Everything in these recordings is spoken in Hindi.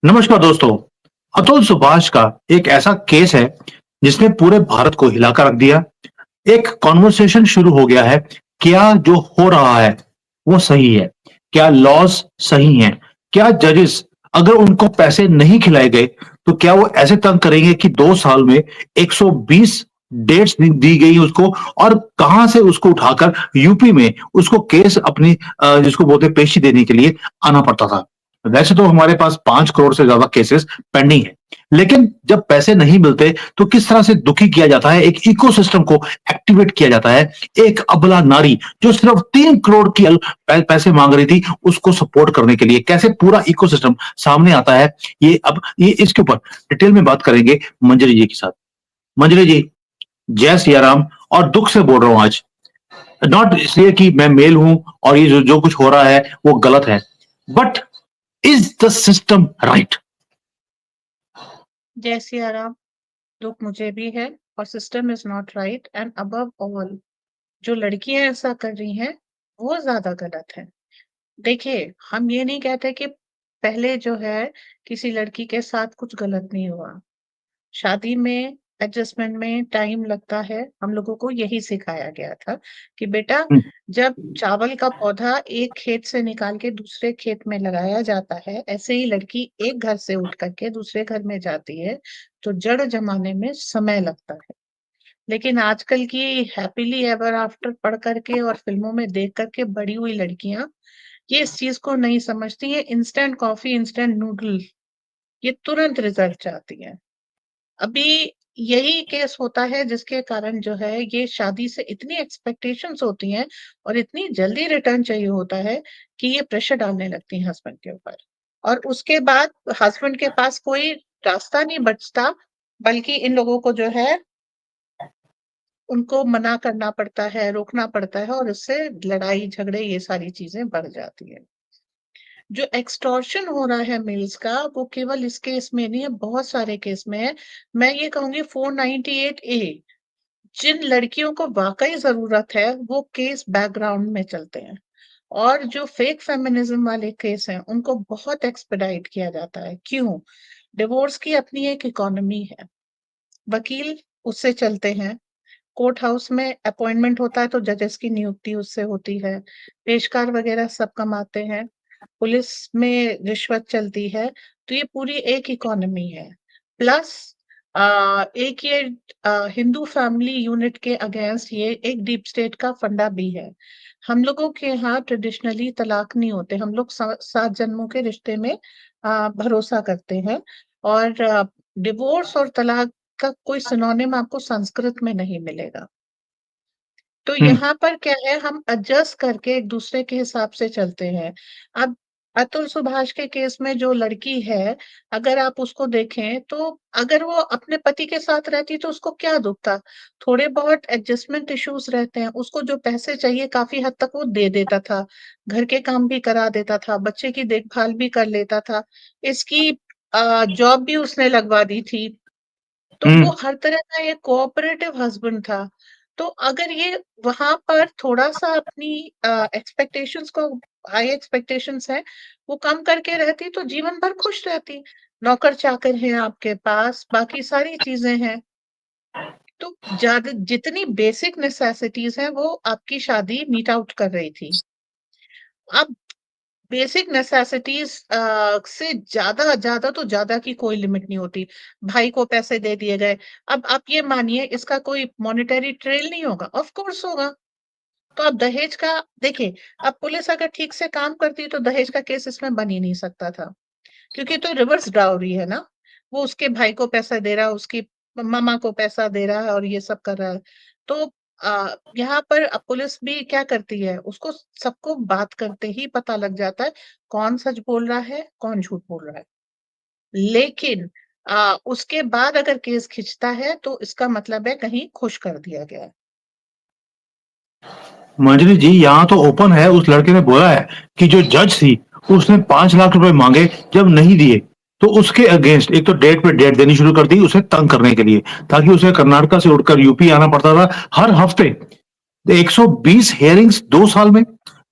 नमस्कार दोस्तों। अतुल सुभाष का एक ऐसा केस है जिसने पूरे भारत को हिलाकर रख दिया। एक कॉन्वर्सेशन शुरू हो गया है। क्या जो हो रहा है वो सही है? क्या लॉज सही हैं? क्या जजेस अगर उनको पैसे नहीं खिलाए गए तो क्या वो ऐसे तंग करेंगे कि 2 साल में 120 डेट्स दी गई उसको, और कहां से उसको उठाकर यूपी में उसको केस अपनी जिसको बोलते हैं पेशी देने के लिए आना पड़ता था। वैसे तो हमारे पास 5 करोड़ से ज्यादा केसेस पेंडिंग है, लेकिन जब पैसे नहीं मिलते तो किस तरह से दुखी किया जाता है, एक इकोसिस्टम को एक्टिवेट किया जाता है। एक अबला नारी जो सिर्फ 3 करोड़ की पैसे मांग रही थी, उसको सपोर्ट करने के लिए कैसे पूरा इकोसिस्टम सामने आता है, ये इसके ऊपर डिटेल में बात करेंगे मंजरी जी के साथ। मंजरी जी, जय सिया राम। और दुख से बोल रहा हूं आज, नॉट इसलिए कि मैं मेल हूं और ये जो कुछ हो रहा है वो गलत है, but is the system right? जय सिया राम। दुख मुझे भी है और system is not right and above all जो लड़कियां ऐसा कर रही हैं वो ज्यादा गलत है। देखिए, हम ये नहीं कहते कि पहले जो है किसी लड़की के साथ कुछ गलत नहीं हुआ। शादी में एडजस्टमेंट में टाइम लगता है। हम लोगों को यही सिखाया गया था कि बेटा, जब चावल का पौधा एक खेत से निकाल के दूसरे खेत में लगाया जाता है, ऐसे ही लड़की एक घर से उठ करके दूसरे घर में जाती है तो जड़ जमाने में समय लगता है। लेकिन आजकल की हैप्पीली एवर आफ्टर पढ़ करके और फिल्मों में देख करके बड़ी हुई लड़कियां ये इस चीज को नहीं समझती है। इंस्टेंट कॉफी, इंस्टेंट नूडल, ये तुरंत रिजल्ट चाहती है। अभी यही केस होता है जिसके कारण जो है ये शादी से इतनी एक्सपेक्टेशंस होती हैं और इतनी जल्दी रिटर्न चाहिए होता है कि ये प्रेशर डालने लगती हैं हस्बैंड के ऊपर। और उसके बाद हस्बैंड के पास कोई रास्ता नहीं बचता, बल्कि इन लोगों को जो है उनको मना करना पड़ता है, रोकना पड़ता है, और इससे लड़ाई झगड़े ये सारी चीजें बढ़ जाती है। जो एक्सटॉर्शन हो रहा है मेल्स का, वो केवल इस केस में नहीं है, बहुत सारे केस में है। मैं ये कहूंगी 498A, जिन लड़कियों को वाकई जरूरत है वो केस बैकग्राउंड में चलते हैं, और जो फेक फेमिनिज्म वाले केस हैं उनको बहुत एक्सपेडाइट किया जाता है। क्यों? डिवोर्स की अपनी एक इकोनॉमी है, वकील उससे चलते हैं, कोर्ट हाउस में अपॉइंटमेंट होता है तो जजेस की नियुक्ति उससे होती है, पेशकार वगैरह सब कमाते हैं, पुलिस में रिश्वत चलती है। तो ये पूरी एक इकोनॉमी है। प्लस एक ये हिंदू फैमिली यूनिट के अगेंस्ट ये एक डीप स्टेट का फंडा भी है। हम लोगों के यहाँ ट्रेडिशनली तलाक नहीं होते, हम लोग 7 जन्मों के रिश्ते में भरोसा करते हैं। और डिवोर्स और तलाक का कोई सिनोनिम आपको संस्कृत में नहीं मिलेगा। तो हम्म। यहाँ पर क्या है, हम एडजस्ट करके एक दूसरे के हिसाब से चलते हैं। अब अतुल सुभाष के केस में जो लड़की है, अगर आप उसको देखें तो अगर वो अपने पति के साथ रहती तो उसको क्या दुख था। थोड़े बहुत एडजस्टमेंट इश्यूज रहते हैं, उसको जो पैसे चाहिए काफी हद तक वो दे देता था, घर के काम भी करा देता था, बच्चे की देखभाल भी कर लेता था, इसकी जॉब भी उसने लगवा दी थी। तो हम्म। वो हर तरह का एक कोऑपरेटिव हस्बैंड था। तो अगर ये वहां पर थोड़ा सा अपनी एक्सपेक्टेशंस को, हाई एक्सपेक्टेशंस है, वो कम करके रहती तो जीवन भर खुश रहती। नौकर चाकर हैं आपके पास, बाकी सारी चीजें हैं। तो ज्यादा जितनी बेसिक नेसेसिटीज हैं वो आपकी शादी मीट आउट कर रही थी। अब बेसिक नेसेसिटीज से ज्यादा ज्यादा तो ज्यादा की कोई लिमिट नहीं होती। भाई को पैसे दे दिए गए, अब आप ये मानिए इसका कोई मॉनेटरी ट्रेल नहीं होगा? ऑफ कोर्स होगा। तो अब दहेज का देखिए, अब पुलिस अगर ठीक से काम करती तो दहेज का केस इसमें बन ही नहीं सकता था, क्योंकि तो रिवर्स डाउरी है ना। वो उसके भाई को पैसा दे रहा है, उसकी मामा को पैसा दे रहा है और ये सब कर रहा है। तो यहाँ पर पुलिस भी क्या करती है, उसको सबको बात करते ही पता लग जाता है कौन सच बोल रहा है, कौन झूठ बोल रहा है। लेकिन उसके बाद अगर केस खिंचता है तो इसका मतलब है कहीं खुश कर दिया गया है। मंजरी जी, यहाँ तो ओपन है। उस लड़के ने बोला है कि जो जज थी उसने 5 लाख रुपए मांगे, जब नहीं दिए तो उसके अगेंस्ट एक तो डेट पे डेट देनी शुरू कर दी उसे तंग करने के लिए, ताकि उसे कर्नाटका से उठकर यूपी आना पड़ता था हर हफ्ते। 120 हेयरिंग्स 2 साल में।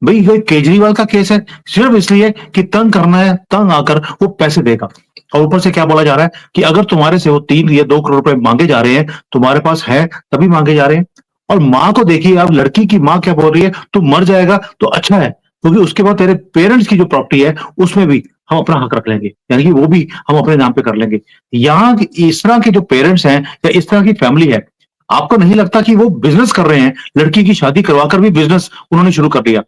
भाई ये केजरीवाल का केस है, सिर्फ इसलिए कि तंग करना है, तंग आकर वो पैसे देगा। और ऊपर से क्या बोला जा रहा है कि अगर तुम्हारे से वो 3 या 2 करोड़ रुपए मांगे जा रहे हैं, तुम्हारे पास है तभी मांगे जा रहे हैं। और माँ को देखिए, आप लड़की की माँ क्या बोल रही है, तू मर जाएगा तो अच्छा है, क्योंकि उसके बाद तेरे पेरेंट्स की जो प्रॉपर्टी है उसमें भी हम अपना हक रख लेंगे, यानी कि वो भी हम अपने नाम पे कर लेंगे। यहाँ इस तरह के जो पेरेंट्स हैं या इस तरह की फैमिली है, आपको नहीं लगता कि वो बिजनेस कर रहे हैं? लड़की की शादी करवाकर भी बिजनेस उन्होंने शुरू कर दिया।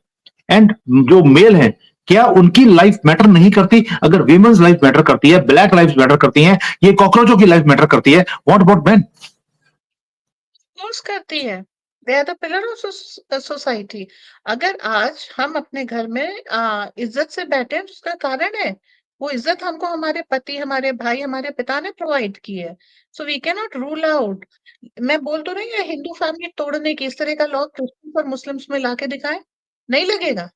एंड जो मेल है, क्या उनकी लाइफ मैटर नहीं करती? अगर वीमेन्स लाइफ मैटर करती है, ब्लैक लाइफ मैटर करती हैं, ये कॉकरोचों की लाइफ मैटर करती है, व्हाट अबाउट मैन? फोर्स करती है। They are the pillar of society. अगर आज हम अपने घर में इज्जत से बैठे हैं, उसका कारण है वो इज्जत हमको हमारे पति, हमारे भाई, हमारे पिता ने प्रोवाइड की है। So we can not rule out. मैं बोल तो रही हूँ हिंदू फैमिली तोड़ने की इस तरह का लॉ क्रिश्चियन और मुस्लिम्स में लाके दिखाए, नहीं लगेगा।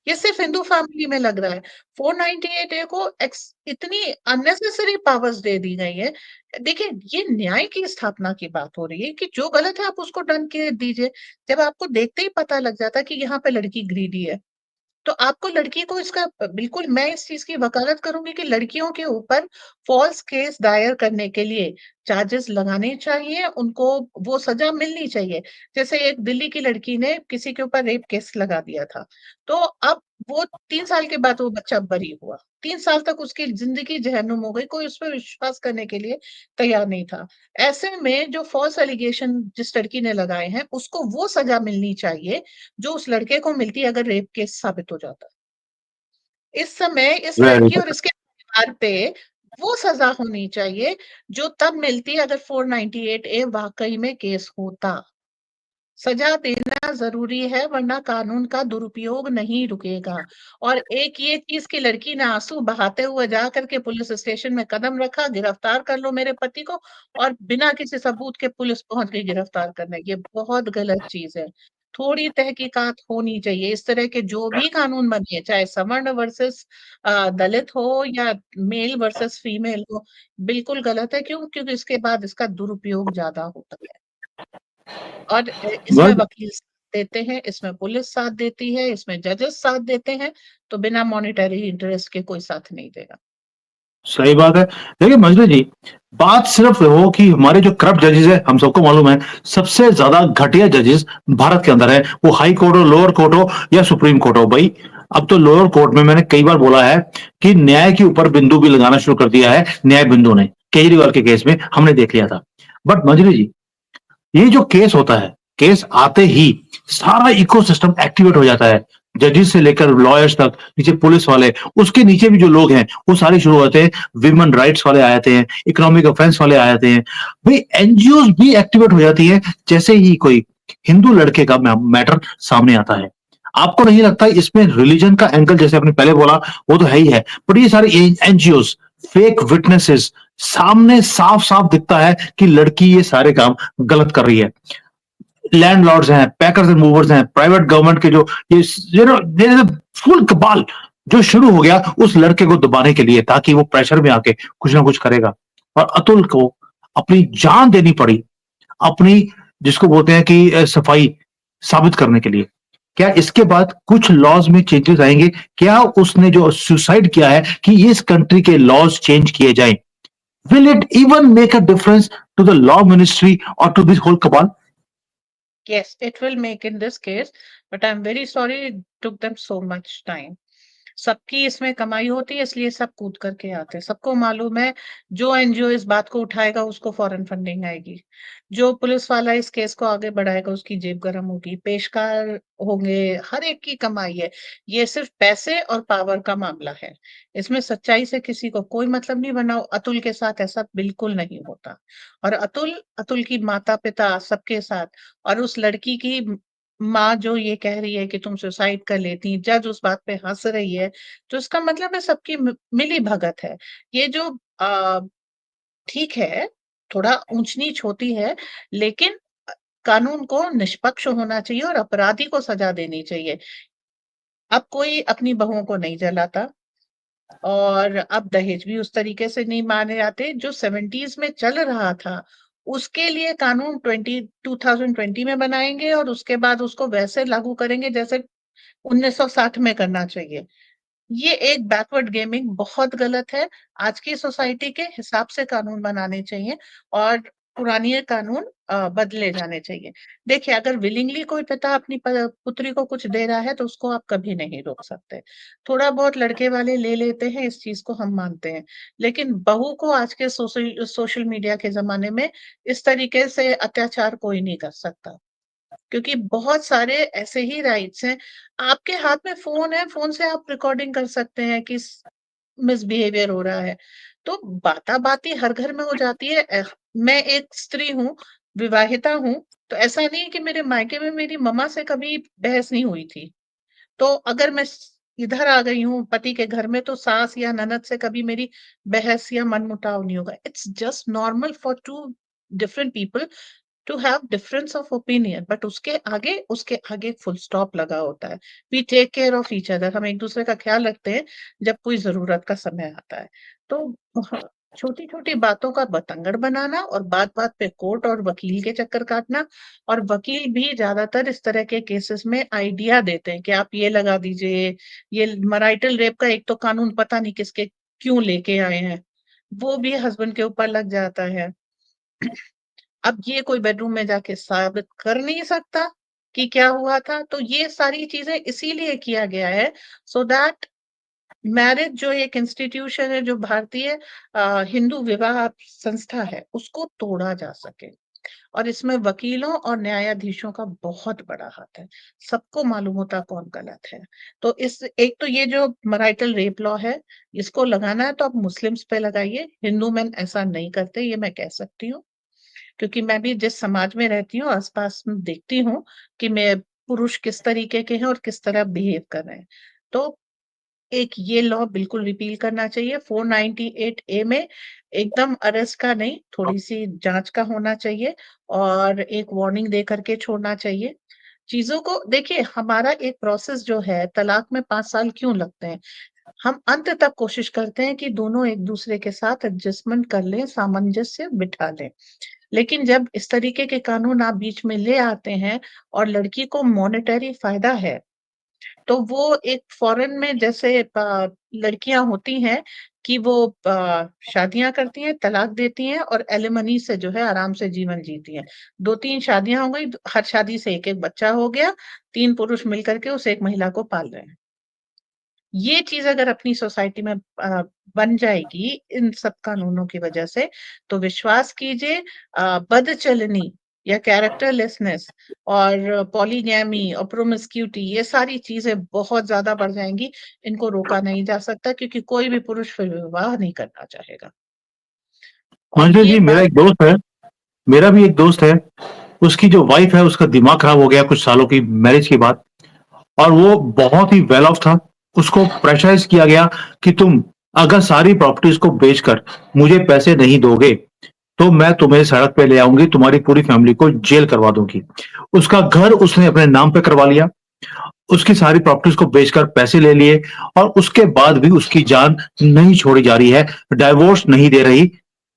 ये सिर्फ हिंदू फैमिली में लग रहा है। 498 ए को इतनी अननेसेसरी पावर्स दे दी गई है। देखिए, ये न्याय की स्थापना की बात हो रही है कि जो गलत है आप उसको दंड के दीजिए। जब आपको देखते ही पता लग जाता है कि यहाँ पे लड़की ग्रीडी है, तो आपको लड़की को इसका बिल्कुल मैं इस चीज की वकालत करूंगी कि लड़कियों के ऊपर फॉल्स केस दायर करने के लिए चार्जेस लगाने चाहिए, उनको वो सजा मिलनी चाहिए। जैसे एक दिल्ली की लड़की ने किसी के ऊपर रेप केस लगा दिया था, तो अब वो 3 साल के बाद वो बच्चा बरी हुआ। 3 साल तक उसकी जिंदगी जहन्नुम हो गई, कोई उस पर विश्वास करने के लिए तैयार नहीं था। ऐसे में जो फॉल्स एलिगेशन जिस लड़की ने लगाए हैं उसको वो सजा मिलनी चाहिए जो उस लड़के को मिलती अगर रेप केस साबित हो जाता। इस समय इस वेरी लड़की और गुड। इसके परिवार पे वो सजा होनी चाहिए जो तब मिलती अगर 498 ए वाकई में केस होता। सजा देना जरूरी है वरना कानून का दुरुपयोग नहीं रुकेगा। और एक ये चीज की लड़की ने आंसू बहाते हुए जा करके पुलिस स्टेशन में कदम रखा, गिरफ्तार कर लो मेरे पति को, और बिना किसी सबूत के पुलिस पहुंच गई गिरफ्तार करने, ये बहुत गलत चीज है। थोड़ी तहकीकात होनी चाहिए। इस तरह के जो भी कानून बने, चाहे सवर्ण वर्सेस दलित हो या मेल वर्सेस फीमेल हो, बिल्कुल गलत है। क्यों? क्योंकि इसके बाद इसका दुरुपयोग ज्यादा होता है। और इसमें वेल, वकील साथ देते हैं, इसमें पुलिस साथ देती है, इसमें जजेस साथ देते हैं, तो बिना मॉनेटरी इंटरेस्ट के कोई साथ नहीं देगा। सही बात है। देखिए मंजरी जी, बात सिर्फ हो कि हमारे जो करप्ट जजेस है, हम सबको मालूम है सबसे ज्यादा घटिया जजेस भारत के अंदर है, वो हाई कोर्ट हो, लोअर कोर्ट हो या सुप्रीम कोर्ट हो। भाई अब तो लोअर कोर्ट में मैंने कई बार बोला है कि न्याय के ऊपर बिंदु भी लगाना शुरू कर दिया है न्याय बिंदु ने। केजरीवाल के केस में हमने देख लिया था। बट मंजरी जी, ये जो केस होता है, केस आते ही सारा इकोसिस्टम एक्टिवेट हो जाता है, जजेस से लेकर लॉयर्स तक, नीचे पुलिस वाले, उसके नीचे भी जो लोग हैं वो सारे शुरू होते हैं। विमेन राइट्स वाले आ जाते हैं, इकोनॉमिक ऑफेंस वाले आ जाते हैं, भाई एनजीओ भी एक्टिवेट हो जाती है जैसे ही कोई हिंदू लड़के का मैटर सामने आता है। आपको नहीं लगता इसमें रिलीजन का एंगल, जैसे आपने पहले बोला, वो तो है ही है, बट ये सारे एनजीओ, फेक विटनेसेस, सामने साफ साफ दिखता है कि लड़की ये सारे काम गलत कर रही है। लैंडलॉर्ड्स हैं, पैकर्स एंड मूवर्स हैं, प्राइवेट गवर्नमेंट के जो ये फुल कबाल जो शुरू हो गया उस लड़के को दबाने के लिए, ताकि वो प्रेशर में आके कुछ ना कुछ करेगा। और अतुल को अपनी जान देनी पड़ी, अपनी जिसको बोलते हैं कि सफाई साबित करने के लिए। क्या इसके बाद कुछ लॉज में चेंजेस आएंगे? क्या उसने जो सुसाइड किया है कि इस कंट्री के लॉज चेंज किए जाएं? Will it even make a difference to the law ministry और to this whole cabal? Yes, it will make in this case, but I'm very sorry it took them so much time. सबकी इसमें कमाई होती है इसलिए सब कूद करके आते हैं। सबको मालूम है जो एनजीओ इस बात को उठाएगा उसको फॉरेन फंडिंग आएगी। जो पुलिस वाला इस केस को आगे बढ़ाएगा उसकी जेब गरम होगी, पेशकार होंगे, हर एक की कमाई है। ये सिर्फ पैसे और पावर का मामला है। इसमें सच्चाई से किसी को कोई मतलब नहीं, वरना अतुल के साथ ऐसा बिल्कुल नहीं होता। और अतुल, अतुल की माता-पिता सबके साथ, और उस लड़की की माँ जो ये कह रही है कि तुम सुसाइड कर लेती, जज उस बात पे हँस रही है, तो इसका मतलब है सबकी मिली भगत है। ये जो ठीक है, थोड़ा ऊंच-नीच होती है, लेकिन कानून को निष्पक्ष होना चाहिए और अपराधी को सजा देनी चाहिए। अब कोई अपनी बहुओं को नहीं जलाता, और अब दहेज भी उस तरीके से नहीं माने जाते जो 70s में चल रहा था। उसके लिए कानून 2020 में बनाएंगे और उसके बाद उसको वैसे लागू करेंगे जैसे 1960 में करना चाहिए। ये एक बैकवर्ड गेमिंग बहुत गलत है। आज की सोसाइटी के हिसाब से कानून बनाने चाहिए और पुराने कानून बदले जाने चाहिए। देखिए, अगर विलिंगली कोई पिता अपनी पुत्री को कुछ दे रहा है तो उसको आप कभी नहीं रोक सकते। थोड़ा बहुत लड़के वाले ले लेते हैं, इस चीज को हम मानते हैं, लेकिन बहू को आज के सोशल मीडिया के जमाने में इस तरीके से अत्याचार कोई नहीं कर सकता, क्योंकि बहुत सारे ऐसे ही राइट्स हैं। आपके हाथ में फ़ोन है, फ़ोन से आप रिकॉर्डिंग कर सकते हैं कि मिसबिहेवियर हो रहा है। तो बाता-बाती हर घर में हो जाती है। मैं एक स्त्री हूँ, विवाहिता हूँ, तो ऐसा नहीं है कि मेरे मायके में मेरी मम्मा से कभी बहस नहीं हुई थी। तो अगर मैं इधर आ गई हूँ पति के घर में, तो सास या ननद से कभी मेरी बहस या मनमुटाव नहीं होगा। It's just normal for 2 different people to have difference of opinion, but उसके आगे फुल स्टॉप लगा होता है। We take care of each other, हम एक दूसरे का ख्याल रखते हैं जब कोई जरूरत का समय आता है। तो छोटी छोटी बातों का बतंगड़ बनाना और बात बात पे कोर्ट और वकील के चक्कर काटना, और वकील भी ज्यादातर इस तरह के केसेस में आइडिया देते हैं कि आप ये लगा दीजिए, ये मराइटल रेप का एक तो कानून पता नहीं किसके क्यों लेके आए हैं, वो भी हस्बैंड के ऊपर लग जाता है। अब ये कोई बेडरूम में जाके साबित कर नहीं सकता कि क्या हुआ था, तो ये सारी चीजें इसीलिए किया गया है, सो दैट मैरिज जो एक इंस्टीट्यूशन है, जो भारतीय हिंदू विवाह संस्था है, उसको तोड़ा जा सके। और इसमें वकीलों और न्यायाधीशों का बहुत बड़ा हाथ है। सबको मालूम होता कौन गलत है। तो इस एक तो ये जो मैरिटल रेप लॉ है, इसको लगाना है तो आप मुस्लिम्स पे लगाइए, हिंदू मैन ऐसा नहीं करते, ये मैं कह सकती हूँ। क्योंकि मैं भी जिस समाज में रहती हूँ, आस-पास में देखती हूँ कि मैं पुरुष किस तरीके के हैं और किस तरह बिहेव कर रहे हैं। तो एक ये लॉ बिल्कुल रिपील करना चाहिए। 498 ए में एकदम अरेस्ट का नहीं, थोड़ी-सी जाँच का होना चाहिए और एक वार्निंग दे कर के छोड़ना चाहिए। चीज़ों को देखिए, हमारा एक प्रोसेस जो है, तलाक में 5 साल क्यों लगते हैं? हम अंत तक कोशिश करते हैं कि दोनों एक-दूसरे के साथ एडजस्टमेंट कर लें, सामंजस्य बिठा लें। लेकिन जब इस तरीके के कानून आप बीच में ले आते हैं और लड़की को मॉनेटरी फ़ायदा है, तो वो एक फ़ॉरेन में जैसे लड़कियाँ होती हैं कि वो शादियाँ करती हैं, तलाक देती हैं और एलिमनी से जो है आराम से जीवन जीती हैं। 2-3 शादियाँ हो गई, हर शादी से 1-1 बच्चा हो गया, 3 पुरुष मिलकर के उस एक महिला को पाल रहे हैं। ये चीज़ अगर अपनी सोसाइटी में बन जाएगी इन सब कानूनों की वजह से, तो विश्वास कीजिए बदचलनी या कैरेक्टरलेसनेस और पॉलीगैमी और प्रोमिस्क्यूटी, ये सारी चीज़ें बहुत ज़्यादा बढ़ जाएँगी। इनको रोका नहीं जा सकता, क्योंकि कोई भी पुरुष फिर विवाह नहीं करना चाहेगा। और मंजू ये जी, मेरा बात एक दोस्त है, मेरा भी एक दोस्त है, उसकी जो वाइफ है उसका दिमाग खराब हो गया कुछ सालों की मैरिज के बाद, और वो बहुत ही वेल ऑफ था। उसको प्रेशराइज किया गया कि तुम अगर सारी प्रॉपर्टीज को बेचकर मुझे पैसे नहीं दोगे तो मैं तुम्हें सड़क पे ले आऊंगी, तुम्हारी पूरी फैमिली को जेल करवा दूंगी। उसका घर उसने अपने नाम पे करवा लिया, उसकी सारी प्रॉपर्टीज को बेचकर पैसे ले लिए, और उसके बाद भी उसकी जान नहीं छोड़ी जा रही है, डाइवोर्स नहीं दे रही।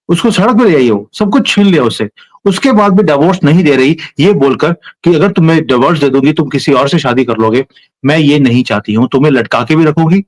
उसको सड़क पे ले आई, हो सब कुछ छीन लिया उससे, उसके बाद भी डिवोर्स नहीं दे रही, ये बोलकर कि अगर तुम्हें डिवोर्स दे दूंगी तुम किसी और से शादी कर लोगे। मैं ये नहीं चाहती हूँ, तुम्हें लटका के भी रखूंगी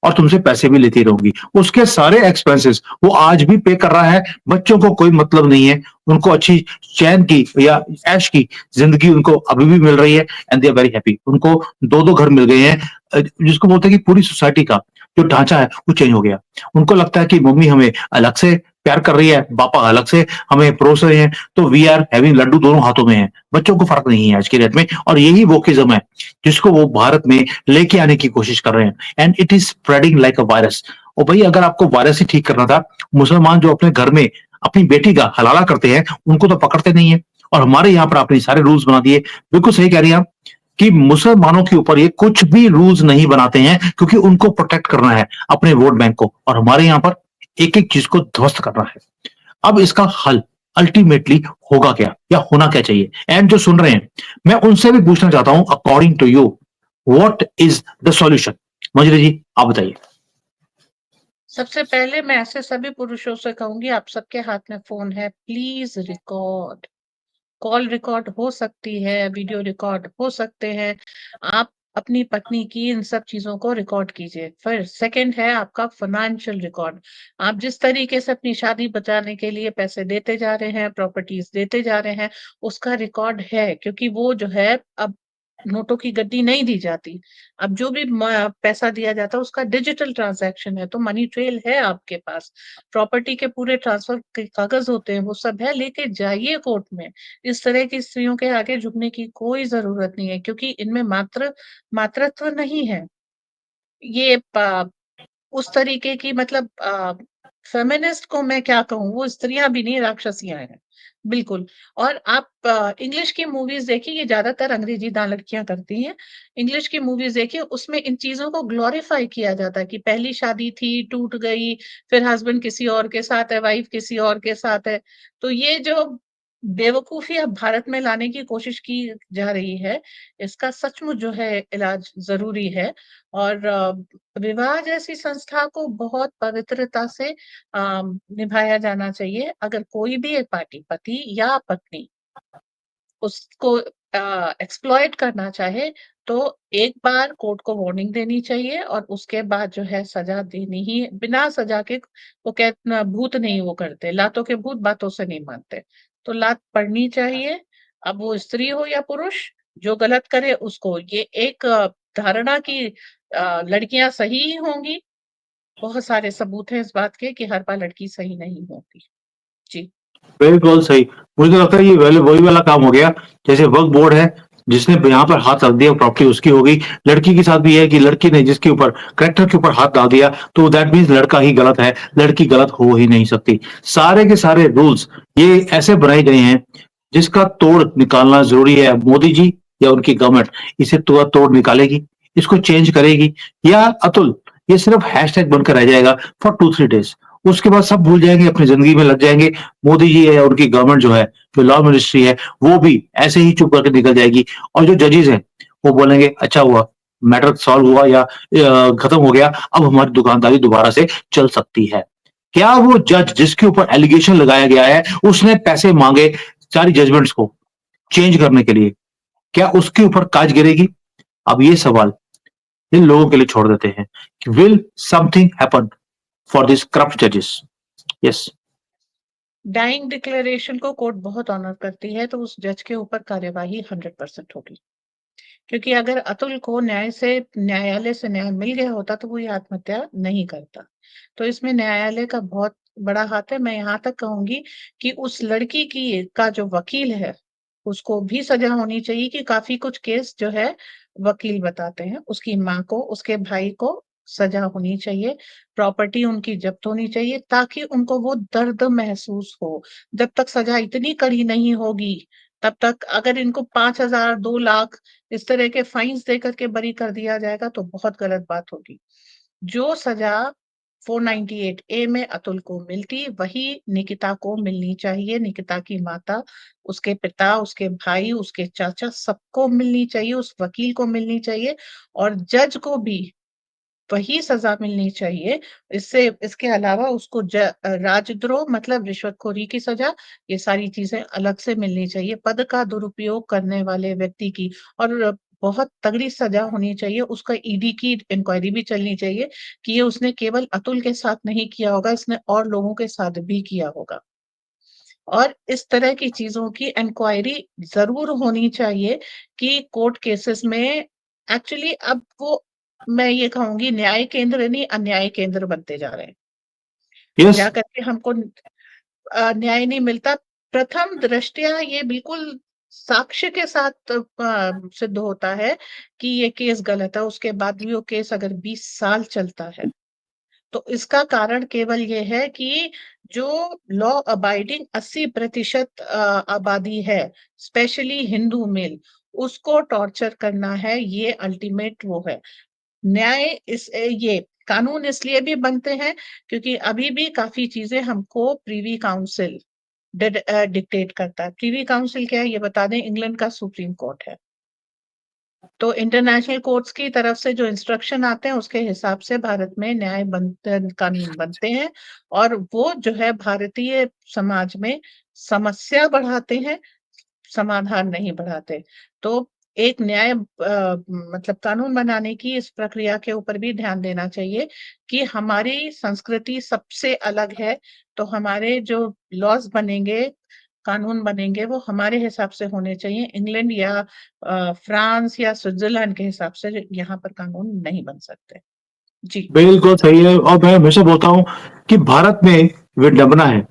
और तुमसे पैसे भी लेती रहूंगी। उसके सारे एक्सपेंसेस वो आज भी पे कर रहा है। बच्चों को कोई मतलब नहीं है, उनको अच्छी चैन की या ऐश की जिंदगी उनको अभी भी मिल रही है, and they are very happy. उनको दो दो घर मिल गए हैं। जिसको बोलते हैं कि पूरी सोसाइटी का जो ढांचा है वो चेंज हो गया। उनको लगता है कि मम्मी हमें अलग से प्यार कर रही है, पापा अलग से हमें परोस रहे हैं, तो वी आर हैविंग लड्डू दोनों हाथों में है। बच्चों को फर्क नहीं है आज की डेट में, और यही वोकिज्म है जिसको वो भारत में लेके आने की कोशिश कर रहे हैं, and it is spreading like a virus. और भाई, अगर आपको वायरस ही ठीक करना था, मुसलमान जो अपने घर में अपनी बेटी का हलाला करते हैं उनको तो पकड़ते नहीं है, और हमारे यहाँ पर आपने सारे रूल्स बना दिए। बिल्कुल सही कह रही हैं आप कि मुसलमानों के ऊपर ये कुछ भी रूल्स नहीं बनाते हैं, क्योंकि उनको प्रोटेक्ट करना है अपने वोट बैंक को, और हमारे यहाँ पर एक एक चीज को ध्वस्त करना है। अब इसका हल अल्टीमेटली होगा क्या, या होना क्या चाहिए? एंड जो सुन रहे हैं, मैं उनसे भी पूछना चाहता हूं, according to you what is the solution? Manjari ji, आप बताइए। सबसे पहले मैं ऐसे सभी पुरुषों से कहूँगी, आप सबके हाथ में फ़ोन है, प्लीज़ रिकॉर्ड। कॉल रिकॉर्ड हो सकती है, वीडियो रिकॉर्ड हो सकते हैं। आप अपनी पत्नी की इन सब चीज़ों को रिकॉर्ड कीजिए। फिर सेकंड है आपका फाइनेंशियल रिकॉर्ड। आप जिस तरीके से अपनी शादी बचाने के लिए पैसे देते जा रहे हैं, प्रॉपर्टीज़ देते जा रहे हैं, उसका रिकॉर्ड है, क्योंकि वो जो है अब नोटों की गड्डी नहीं दी जाती। अब जो भी पैसा दिया जाता है उसका डिजिटल ट्रांजैक्शन है, तो मनी ट्रेल है आपके पास। प्रॉपर्टी के पूरे ट्रांसफर के कागज होते हैं, वो सब है, लेके जाइए कोर्ट में। इस तरह की स्त्रियों के आगे झुकने की कोई जरूरत नहीं है, क्योंकि इनमें मातृत्व नहीं है। ये उस तरीके की, मतलब फेमिनिस्ट को मैं क्या कहूँ, वो स्त्रियां भी नहीं, राक्षसियां हैं बिल्कुल। और आप इंग्लिश की मूवीज देखिए, ये ज्यादातर अंग्रेजी दां लड़कियां करती हैं। इंग्लिश की मूवीज देखिए, उसमें इन चीजों को ग्लोरीफाई किया जाता है कि पहली शादी थी, टूट गई, फिर हस्बैंड किसी और के साथ है, वाइफ किसी और के साथ है। तो ये जो बेवकूफी अब भारत में लाने की कोशिश की जा रही है, इसका सचमुच जो है इलाज जरूरी है। और विवाह जैसी संस्था को बहुत पवित्रता से निभाया जाना चाहिए। अगर कोई भी एक पार्टी, पति या पत्नी, उसको एक्सप्लॉइट करना चाहे, तो एक बार कोर्ट को वार्निंग देनी चाहिए और उसके बाद जो है सजा देनी ही, बिना सजा के, वो कहते भूत नहीं वो करते, लातों के भूत बातों से नहीं मानते। तो लात पड़नी चाहिए। अब वो स्त्री हो या पुरुष, जो गलत करे उसको, ये एक धारणा की लड़कियां सही ही होंगी, बहुत सारे सबूत हैं इस बात के कि हर बार लड़की सही नहीं होती। जी। बिल्कुल सही। मुझे तो लगता है ये वाले वही वाला काम हो गया, जैसे वक्फ बोर्ड है, जिसने यहाँ पर हाथ रख दिया, प्रॉपर्टी उसकी हो गई। लड़की के साथ भी है कि लड़की ने जिसके ऊपर, करेक्टर के ऊपर हाथ डाल दिया, तो दैट मीन्स लड़का ही गलत है, लड़की गलत हो ही नहीं सकती। सारे के सारे रूल्स ये ऐसे बनाए गए हैं, जिसका तोड़ निकालना ज़रूरी है। अब मोदी जी या उनकी गवर्नमेंट इसे तोड़ निकालेगी, इसको चेंज करेगी, या अतुल ये सिर्फ हैशटैग बनकर रह जाएगा फॉर 2-3 डेज़। उसके बाद सब भूल जाएंगे, अपनी ज़िंदगी में लग जाएँगे। मोदी जी है या उनकी गवर्नमेंट जो है, जो लॉ मिनिस्ट्री है, वो भी ऐसे ही चुप करके निकल जाएगी। और जो जजेस हैं, वो बोलेंगे अच्छा हुआ, मैटर सॉल्व हुआ या खत्म हो गया, अब हमारी दुकानदारी दोबारा से चल सकती है। क्या वो जज जिसके ऊपर एलिगेशन लगाया गया है, उसने पैसे माँगे सारी जजमेंट्स को चेंज करने के लिए, क्या उसके ऊपर काज गिरेगी? अब ये सवाल इन लोगों के लिए छोड़ देते हैं कि will something happen for this corrupt जजेस? यस। डाइंग डिक्लेरेशन को कोर्ट बहुत ऑनर करती है, तो उस जज के ऊपर कार्यवाही 100% होगी। क्योंकि अगर अतुल को न्यायालय से न्याय मिल गया होता, तो वो ये आत्महत्या नहीं करता। तो इसमें न्यायालय का बहुत बड़ा हाथ है। मैं यहाँ तक कहूंगी कि उस लड़की की का जो वकील है, उसको भी सजा होनी चाहिए, कि काफी कुछ केस जो है वकील बताते हैं, उसकी माँ को, उसके भाई को सजा होनी चाहिए। प्रॉपर्टी उनकी जब्त होनी चाहिए, ताकि उनको वो दर्द महसूस हो। जब तक सजा इतनी कड़ी नहीं होगी, तब तक अगर इनको 5,000, 2 लाख इस तरह के फाइन्स दे करके बरी कर दिया जाएगा, तो बहुत गलत बात होगी। जो सजा 498 ए में अतुल को मिलती, वही निकिता को मिलनी चाहिए। निकिता की माता, उसके पिता, उसके भाई, उसके चाचा, सबको मिलनी चाहिए, उस वकील को मिलनी चाहिए, और जज को भी वही सजा मिलनी चाहिए। इसके अलावा उसको राजद्रोह मतलब रिश्वतखोरी की सजा, ये सारी चीजें अलग से मिलनी चाहिए। पद का दुरुपयोग करने वाले व्यक्ति की, और बहुत तगड़ी सजा होनी चाहिए। उसका ईडी की इंक्वायरी भी चलनी चाहिए, कि ये उसने केवल अतुल के साथ नहीं किया होगा, इसने और लोगों के साथ भी किया होगा। और इस तरह की चीजों की इंक्वायरी जरूर होनी चाहिए, कि कोर्ट केसेस में एक्चुअली अब वो, मैं ये कहूंगी, न्याय केंद्र नहीं अन्याय केंद्र बनते जा रहे हैं। यस। जा करके हमको न्याय नहीं मिलता। प्रथम दृष्टया ये बिल्कुल साक्ष्य के साथ सिद्ध होता है कि ये केस गलत है, उसके बाद भी वो केस अगर 20 साल चलता है, तो इसका कारण केवल ये है कि जो लॉ अबाइडिंग 80% आबादी है, स्पेशली हिंदू मेल, उसको टॉर्चर करना है, ये अल्टीमेट वो है। न्याय ये कानून इसलिए भी बनते हैं, क्योंकि अभी भी काफी चीजें हमको प्रीवी काउंसिल डिक्टेट करता है। प्रीवी काउंसिल क्या है ये बता दें, इंग्लैंड का सुप्रीम कोर्ट है। तो इंटरनेशनल कोर्ट्स की तरफ से जो इंस्ट्रक्शन आते हैं, उसके हिसाब से भारत में कानून बनते हैं, और वो जो है भारतीय समाज में समस्या बढ़ाते हैं, समाधान नहीं बढ़ाते। तो एक न्याय मतलब कानून बनाने की इस प्रक्रिया के ऊपर भी ध्यान देना चाहिए कि हमारी संस्कृति सबसे अलग है, तो हमारे जो लॉज बनेंगे, कानून बनेंगे, वो हमारे हिसाब से होने चाहिए। इंग्लैंड या फ्रांस या स्विट्जरलैंड के हिसाब से यहाँ पर कानून नहीं बन सकते। जी। बिल्कुल सही है। और मैं हमेशा बोलता हूं कि भारत में विडंबना है,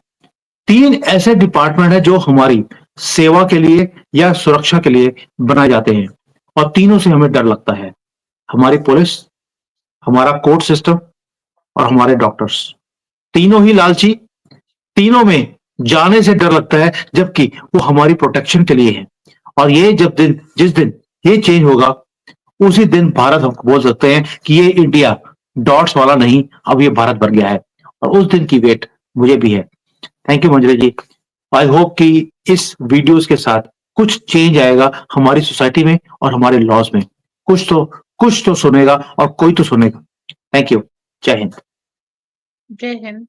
3 ऐसे डिपार्टमेंट हैं जो हमारी सेवा के लिए या सुरक्षा के लिए बनाए जाते हैं, और तीनों से हमें डर लगता है। हमारी पुलिस, हमारा कोर्ट सिस्टम और हमारे डॉक्टर्स। तीनों ही लालची, तीनों में जाने से डर लगता है, जबकि वो हमारी प्रोटेक्शन के लिए है। और ये जिस दिन ये चेंज होगा, उसी दिन भारत हम बोल सकते हैं कि ये इंडिया डॉट्स वाला नहीं, अब ये भारत बन गया है। और उस दिन की वेट मुझे भी है। Thank you Manjari ji. I hope कि इस वीडियोस के साथ कुछ चेंज आएगा हमारी सोसाइटी में और हमारे लॉज में। कुछ तो सुनेगा और कोई तो सुनेगा। Thank you. जय हिंद। जय हिंद।